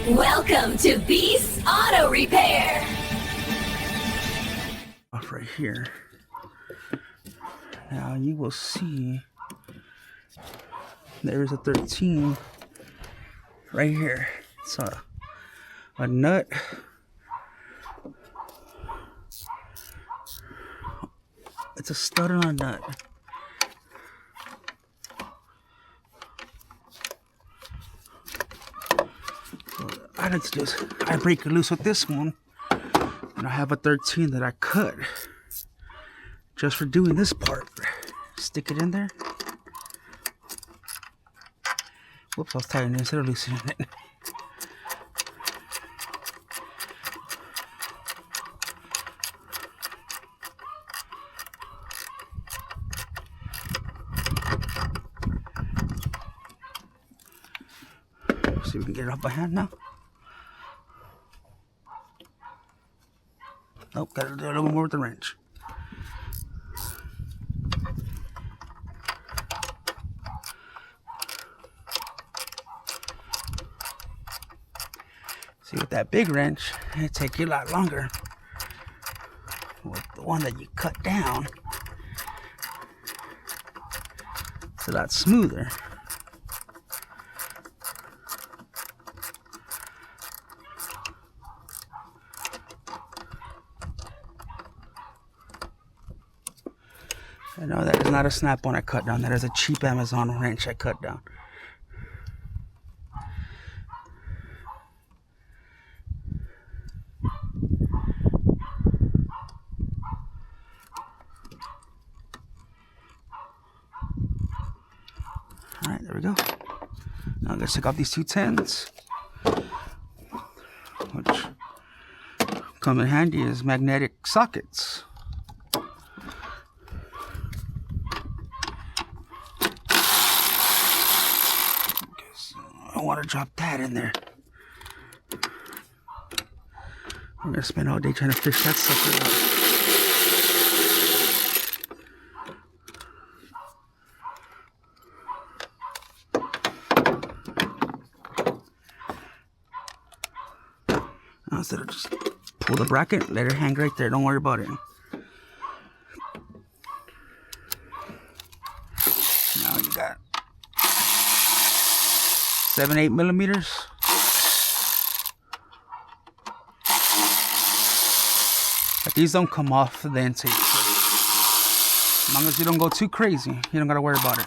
Welcome to Beast Auto Repair. Off right here. Now you will see there's a 13 right here. It's a nut. It's a stud on a nut. I break it loose with this one, and I have a 13 that I cut just for doing this part. Stick it in there. Whoops, I was tightening it instead of loosening it. See if we can get it off by hand now. Nope, gotta do a little more with the wrench. See, with that big wrench, it'd take you a lot longer. With the one that you cut down, it's a lot smoother. I know that is not a snap-on I cut down. That is a cheap Amazon wrench I cut down. Alright, there we go. Now I'm going to take off these two 10s, which come in handy as magnetic sockets. I want to drop that in there. I'm gonna spend all day trying to fish that sucker out. Now instead of just pull the bracket, let it hang right there. Don't worry about it. Now you got 7-8 millimeters. But these don't come off the intake. As long as you don't go too crazy, you don't gotta worry about it.